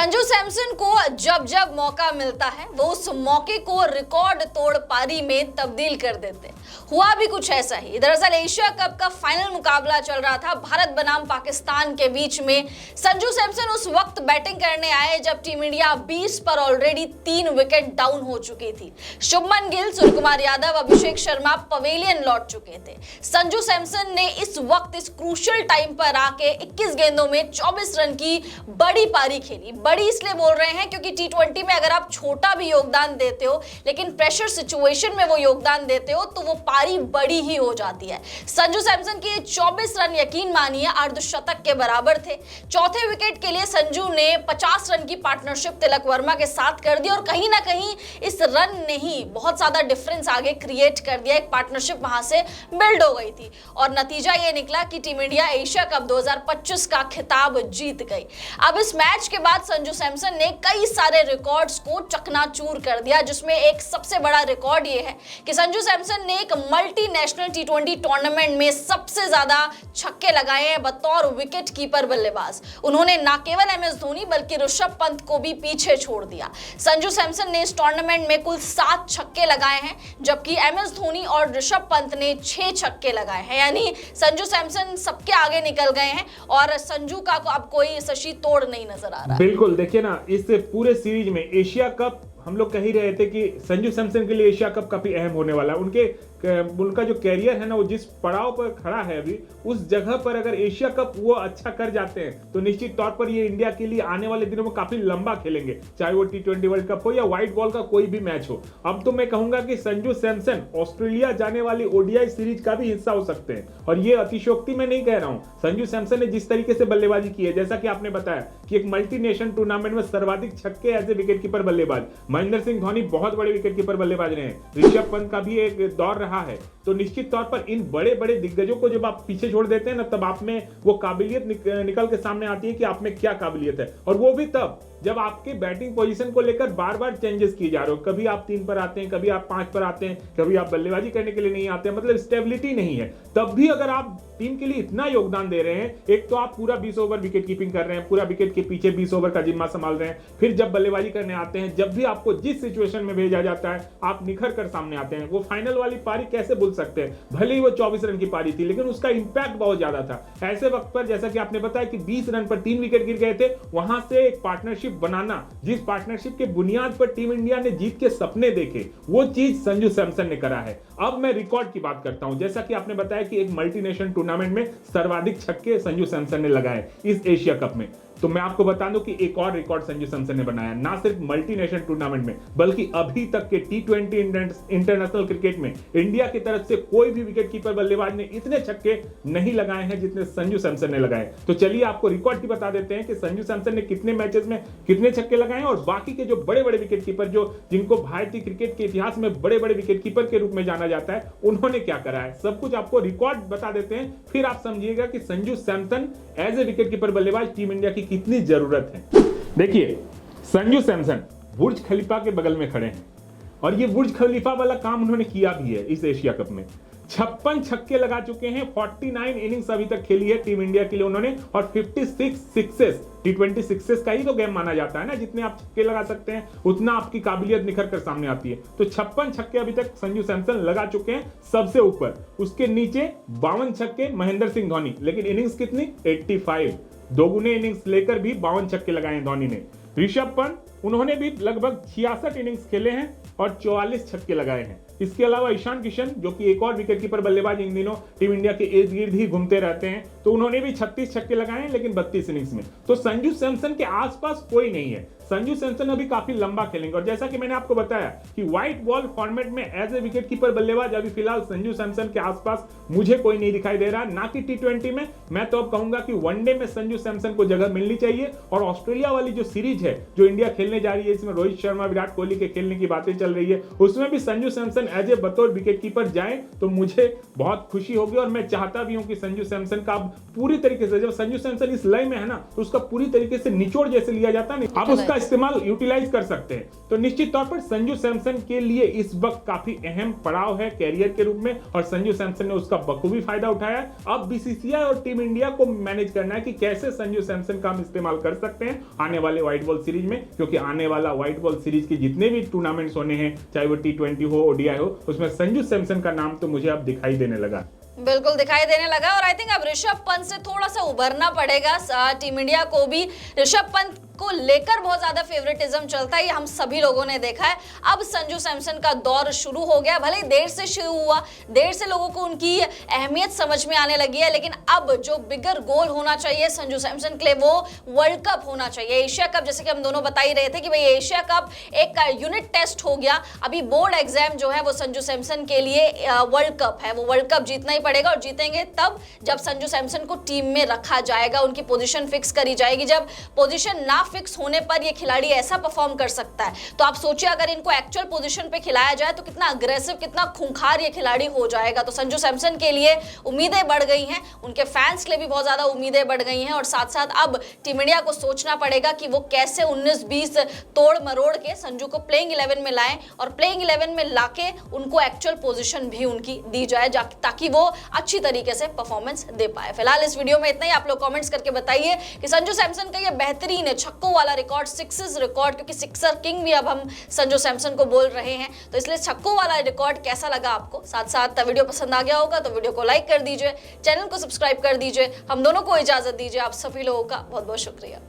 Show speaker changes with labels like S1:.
S1: संजू सैमसन को जब जब मौका मिलता है वो उस मौके को रिकॉर्ड तोड़ पारी में तब्दील कर देते हैं। हुआ भी कुछ ऐसा ही। दरअसल एशिया कप का फाइनल मुकाबला चल रहा था भारत बनाम पाकिस्तान के बीच में। संजू सैमसन उस वक्त बैटिंग करने आए जब टीम इंडिया 20 पर ऑलरेडी 3 विकेट डाउन हो चुकी थी। शुभमन गिल, सूर्यकुमार यादव, अभिषेक शर्मा पवेलियन लौट चुके थे। संजू सैमसन ने इस वक्त इस क्रूशियल टाइम पर आके 21 गेंदों में 24 रन की बड़ी पारी खेली। बड़ी इसलिए बोल रहे हैं क्योंकि टी20 में अगर आप छोटा भी योगदान देते हो लेकिन प्रेशर सिचुएशन में वो योगदान देते हो तो वो पारी बड़ी ही हो जाती है। संजू सैमसन के 24 रन यकीन मानिए अर्धशतक के बराबर थे। चौथे विकेट के लिए संजू ने 50 रन की पार्टनरशिप तिलक वर्मा के साथ कर दी और कहीं ना कहीं इस रन ने ही बहुत ज्यादा डिफरेंस आगे क्रिएट कर दिया। एक पार्टनरशिप वहां से बिल्ड हो गई थी और नतीजा ये निकला कि टीम इंडिया एशिया कप 2025 का खिताब जीत गई। अब इस मैच के बाद संजू सैमसन ने कई सारे रिकॉर्ड्स को चकनाचूर कर दिया, जिसमें एक सबसे बड़ा रिकॉर्ड ये है कि संजू सैमसन ने एक मल्टीनेशनल टी20 टूर्नामेंट में सबसे ज्यादा छक्के लगाए हैं बतौर विकेट कीपर बल्लेबाज। उन्होंने न केवल एमएस धोनी बल्कि ऋषभ पंत को भी पीछे छोड़ दिया। संजू सैमसन ने इस टूर्नामेंट में कुल 7 छक्के लगाए हैं जबकि एमएस धोनी और ऋषभ पंत ने 6 छक्के लगाए हैं। यानी संजू सैमसन सबके आगे निकल गए हैं और संजू का अब कोई शशि तोड़ नहीं नजर आ रहा।
S2: बिल्कुल, देखिए ना, इस पूरे सीरीज में एशिया कप हम लोग कह ही रहे थे कि संजू सैमसन के लिए एशिया कप काफी अहम होने वाला है। उनका जो कैरियर है ना, वो जिस पड़ाव पर खड़ा है अभी, उस जगह पर अगर एशिया कप वो अच्छा कर जाते हैं तो निश्चित तौर पर ये इंडिया के लिए आने वाले दिनों में काफी लंबा खेलेंगे, चाहे वो टी20 वर्ल्ड कप हो या व्हाइट बॉल का कोई भी मैच हो। अब तो मैं कहूंगा कि संजू सैमसन ऑस्ट्रेलिया जाने वाली ओडीआई सीरीज का भी हिस्सा हो सकते हैं और ये अतिशयोक्ति मैं नहीं कह रहा हूं। संजू सैमसन ने जिस तरीके से बल्लेबाजी की है, जैसा कि आपने बताया कि एक मल्टीनेशनल टूर्नामेंट में सर्वाधिक छक्के एज ए विकेट कीपर बल्लेबाज, महेंद्र सिंह धोनी बहुत बड़े विकेट कीपर बल्लेबाज रहे हैं, ऋषभ पंत का भी एक दौर रहा है। तो निश्चित तौर पर इन बड़े बड़े दिग्गजों को जब आप पीछे छोड़ देते हैं ना, तब आप में वो काबिलियत निकल के सामने आती है कि आप में क्या काबिलियत है। और वो भी तब जब आपके बैटिंग पोजीशन को लेकर बार बार चेंजेस किए जा रहे हो। कभी आप 3 पर आते हैं, कभी आप 5 पर आते हैं, कभी आप बल्लेबाजी करने के लिए नहीं आते हैं, मतलब स्टेबिलिटी नहीं है। तब भी अगर आप टीम के लिए इतना योगदान दे रहे हैं, एक तो आप पूरा 20 ओवर विकेट कीपिंग कर रहे हैं, पूरा विकेट के पीछे 20 ओवर का जिम्मा संभाल रहे हैं, फिर जब बल्लेबाजी करने आते हैं, जब भी आपको जिस सिचुएशन में भेजा जाता है आप निखर कर सामने आते हैं। वो फाइनल वाली पारी कैसे भूल सकते हैं? भले ही वो 24 रन की पारी थी लेकिन उसका इंपैक्ट बहुत ज्यादा था। ऐसे वक्त पर जैसा कि आपने बताया कि 20 रन पर 3 विकेट गिर गए थे, वहां से एक पार्टनरशिप बनाना, जिस पार्टनरशिप के बुनियाद पर टीम इंडिया ने जीत के सपने देखे, वो चीज संजू सैमसन ने करा है। अब मैं रिकॉर्ड की बात करता हूं। जैसा कि आपने बताया कि एक मल्टीनेशनल टूर्नामेंट में सर्वाधिक छक्के संजू सैमसन ने लगाए इस एशिया कप में, तो मैं आपको बता दूं कि एक और रिकॉर्ड संजू सैमसन ने बनाया, ना सिर्फ मल्टीनेशनल टूर्नामेंट में बल्कि अभी तक के टी20 इंटरनेशनल क्रिकेट में इंडिया की तरफ से कोई भी विकेट कीपर बल्लेबाज ने इतने छक्के नहीं लगाए हैं जितने संजू सैमसन ने लगाए। तो चलिए आपको रिकॉर्ड की बता देते हैं कि संजू सैमसन ने कितने मैचेस में कितने छक्के लगाए और बाकी के जो बड़े बड़े विकेट कीपर, जो जिनको भारतीय क्रिकेट के इतिहास में बड़े बड़े विकेट कीपर के रूप में जाना जाता है, उन्होंने क्या करा है। सब कुछ आपको रिकॉर्ड बता देते हैं, फिर आप समझिएगा कि Sanju Samson as a wicket keeper बल्लेबाज टीम इंडिया की कितनी जरूरत है। देखिए, संजू सैमसन बुर्ज खलीफा के बगल में खड़े हैं और ये बुर्ज खलीफा वाला काम उन्होंने किया भी है। इस एशिया कप में 56 छक्के लगा चुके हैं, 49 इनिंग्स अभी तक खेली है टीम इंडिया के लिए उन्होंने और 56 सिक्सेस। टी20 सिक्सेस का ही तो गेम माना जाता है ना, जितने आप छक्के लगा सकते हैं उतना आपकी काबिलियत निखर कर सामने आती है। तो 56 छक्के अभी तक संजू सैमसन लगा चुके हैं सबसे ऊपर। उसके नीचे 52 छक्के महेंद्र सिंह धोनी, लेकिन इनिंग्स कितनी? 85। दोगुने इनिंग्स लेकर भी 52 छक्के लगाए धोनी ने। ऋषभ पंत, उन्होंने भी लगभग 66 इनिंग्स खेले हैं और 44 छक्के लगाए हैं। इसके अलावा ईशान किशन, जो कि एक और विकेट कीपर बल्लेबाज इन दिनों टीम इंडिया के इर्द गिर्द ही घूमते रहते हैं, तो उन्होंने भी 36 छक्के लगाए हैं लेकिन 32 इनिंग्स में। तो संजू सैमसन के आसपास कोई नहीं है। संजू सैमसन अभी काफी लंबा खेलेंगे और जैसा कि मैंने आपको बताया कि व्हाइट बॉल फॉर्मेट में एज ए विकेट कीपर बल्लेबाज अभी फिलहाल संजू सैमसन के आसपास मुझे कोई नहीं दिखाई दे रहा, ना कि टी20 में। मैं तो अब कहूंगा कि वनडे में संजू सैमसन को जगह मिलनी चाहिए और ऑस्ट्रेलिया वाली जो सीरीज है जो इंडिया खेलने जा रही है, इसमें रोहित शर्मा, विराट कोहली के खेलने की बातें चल रही है, उसमें भी संजू सैमसन सैमसन एज ए बतौर विकेट कीपर जाए तो मुझे बहुत खुशी होगी, और मैं चाहता भी हूं कि संजू सैमसन का अब पूरी तरीके से, जब संजू सैमसन इस लय में है ना, तो उसका पूरी तरीके से निचोड़ जैसे लिया जाता है, आप उसका इस्तेमाल यूटिलाइज कर सकते हैं। तो निश्चित तौर पर संजू सैमसन के लिए इस वक्त काफी अहम पड़ाव है कैरियर के रूप में, और संजू सैमसन ने उसका बखूबी फायदा उठाया है। अब बीसीसीआई और टीम इंडिया को मैनेज करना है कि कैसे संजू सैमसन का हम इस्तेमाल कर सकते हैं आने वाले व्हाइट बॉल सीरीज में, क्योंकि आने वाला व्हाइट बॉल सीरीज के जितने भी टूर्नामेंट्स होने हैं, चाहे वो T20 हो, ODI हो, उसमें संजू सैमसन का नाम तो मुझे अब दिखाई देने लगा।
S1: बिल्कुल दिखाई देने लगा, और आई थिंक अब ऋषभ पंत से थोड़ा सा उभरना पड़ेगा टीम इंडिया को भी। ऋषभ पंत को लेकर बहुत ज्यादा फेवरेटिज्म चलता है, ये हम सभी लोगों ने देखा है। अब संजू सैमसन का दौर शुरू हो गया, भले देर से शुरू हुआ, देर से लोगों को उनकी अहमियत समझ में आने लगी है, लेकिन अब जो बिगर गोल होना चाहिए संजू सैमसन के लिए वो वर्ल्ड कप होना चाहिए। एशिया कप, जैसे कि हम दोनों बता ही रहे थे कि भाई एशिया कप एक यूनिट टेस्ट हो गया, अभी बोर्ड एग्जाम जो है वो संजू सैमसन के लिए वर्ल्ड कप है। वो वर्ल्ड कप जीतना ही पड़ेगा, और जीतेंगे तब जब संजू सैमसन को टीम में रखा जाएगा, उनकी पोजीशन फिक्स करी जाएगी। जब पोजीशन ना फिक्स होने पर ये खिलाड़ी ऐसा परफॉर्म कर सकता है, तो आप सोचिए अगर इनको एक्चुअल पोजीशन पे खिलाया जाए तो कितना अग्रेसिव, कितना खूंखार ये खिलाड़ी हो जाएगा। तो संजू सैमसन के लिए उम्मीदें बढ़ गई हैं, उनके फैंस के लिए भी बहुत ज्यादा उम्मीदें बढ़ गई हैं, और साथ साथ अब टीम इंडिया को सोचना पड़ेगा कि वो कैसे 19-20 तोड़ मरोड़ के संजू को प्लेइंग 11 में लाएं, और प्लेइंग 11 में लाके उनको एक्चुअल पोजीशन भी उनकी दी जाए, ताकि वो अच्छी तरीके से परफॉर्मेंस दे पाए। फिलहाल इस वीडियो में इतना ही। आप लोग कमेंट्स करके बताइए कि संजू सैमसन का ये बेहतरीन छक्कों वाला रिकॉर्ड, सिक्सेस रिकॉर्ड, क्योंकि सिक्सर किंग भी अब हम संजू सैमसन को बोल रहे हैं, तो इसलिए छक्कों वाला रिकॉर्ड कैसा लगा आपको। साथ साथ वीडियो पसंद आ गया होगा तो वीडियो को लाइक कर दीजिए, चैनल को सब्सक्राइब कर दीजिए। हम दोनों को इजाजत दीजिए। आप सभी लोगों का बहुत बहुत शुक्रिया।